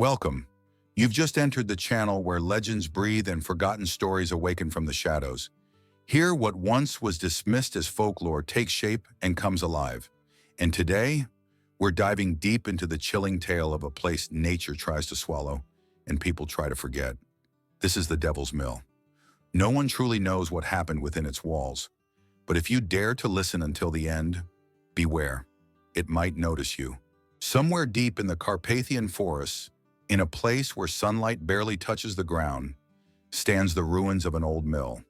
Welcome. You've just entered the channel where legends breathe and forgotten stories awaken from the shadows. Here, what once was dismissed as folklore takes shape and comes alive. And today, we're diving deep into the chilling tale of a place nature tries to swallow and people try to forget. This is the Devil's Mill. No one truly knows what happened within its walls. But if you dare to listen until the end, beware. It might notice you. Somewhere deep in the Carpathian forests, in a place where sunlight barely touches the ground, stands the ruins of an old mill.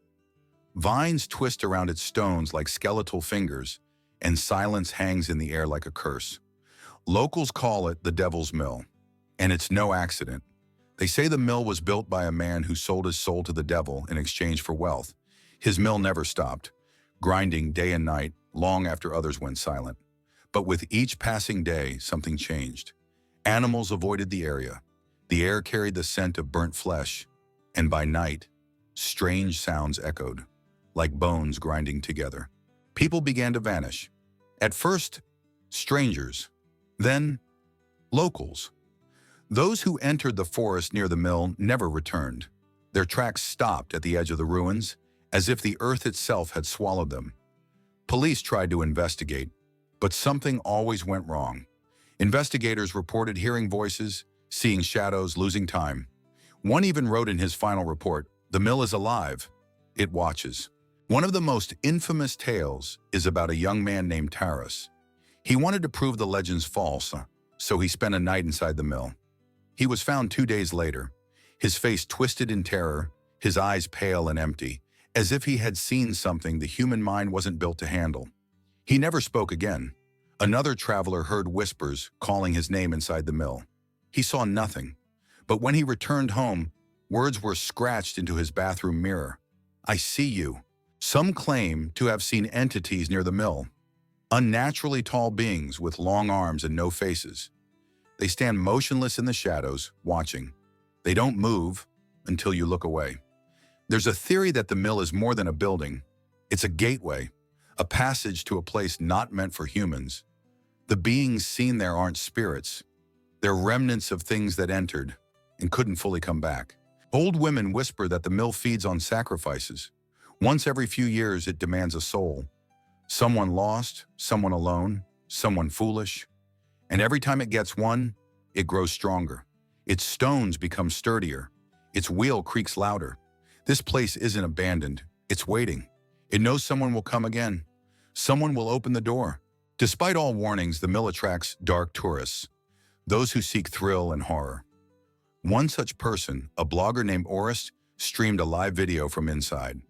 Vines twist around its stones like skeletal fingers, and silence hangs in the air like a curse. Locals call it the Devil's Mill, and it's no accident. They say the mill was built by a man who sold his soul to the devil in exchange for wealth. His mill never stopped, grinding day and night, long after others went silent. But with each passing day, something changed. Animals avoided the area. The air carried the scent of burnt flesh, and by night, strange sounds echoed, like bones grinding together. People began to vanish. At first, strangers, then locals. Those who entered the forest near the mill never returned. Their tracks stopped at the edge of the ruins, as if the earth itself had swallowed them. Police tried to investigate, but something always went wrong. Investigators reported hearing voices, seeing shadows, losing time. One even wrote in his final report, "The mill is alive. It watches." One of the most infamous tales is about a young man named Taras. He wanted to prove the legends false, so he spent a night inside the mill. He was found 2 days later, his face twisted in terror, his eyes pale and empty, as if he had seen something the human mind wasn't built to handle. He never spoke again. Another traveler heard whispers calling his name inside the mill. He saw nothing, but when he returned home, words were scratched into his bathroom mirror. "I see you." Some claim to have seen entities near the mill, unnaturally tall beings with long arms and no faces. They stand motionless in the shadows, watching. They don't move until you look away. There's a theory that the mill is more than a building. It's a gateway, a passage to a place not meant for humans. The beings seen there aren't spirits. They're remnants of things that entered and couldn't fully come back. Old women whisper that the mill feeds on sacrifices. Once every few years, it demands a soul. Someone lost, someone alone, someone foolish. And every time it gets one, it grows stronger. Its stones become sturdier. Its wheel creaks louder. This place isn't abandoned. It's waiting. It knows someone will come again. Someone will open the door. Despite all warnings, the mill attracts dark tourists, those who seek thrill and horror. One such person, a blogger named Orest, streamed a live video from inside.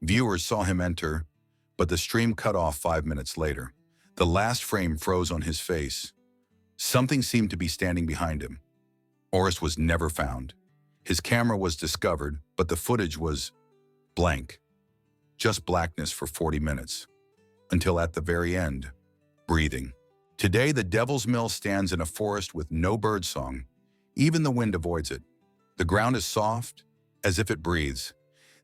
Viewers saw him enter, but the stream cut off 5 minutes later. The last frame froze on his face. Something seemed to be standing behind him. Orest was never found. His camera was discovered, but the footage was blank. Just blackness for 40 minutes. Until at the very end, breathing. Today, the Devil's Mill stands in a forest with no birdsong. Even the wind avoids it. The ground is soft, as if it breathes.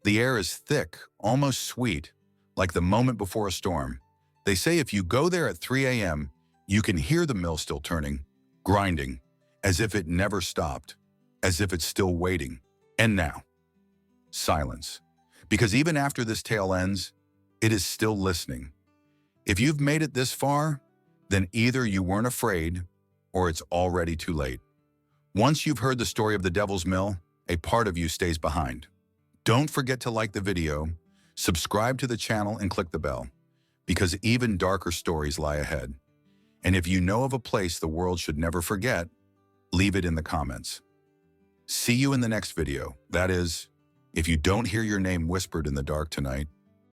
The air is thick, almost sweet, like the moment before a storm. They say if you go there at 3 a.m., you can hear the mill still turning, grinding, as if it never stopped, as if it's still waiting. And now, silence. Because even after this tale ends, it is still listening. If you've made it this far, then either you weren't afraid or it's already too late. Once you've heard the story of the Devil's Mill, a part of you stays behind. Don't forget to like the video, subscribe to the channel, and click the bell, because even darker stories lie ahead. And if you know of a place the world should never forget, leave it in the comments. See you in the next video. That is, if you don't hear your name whispered in the dark tonight.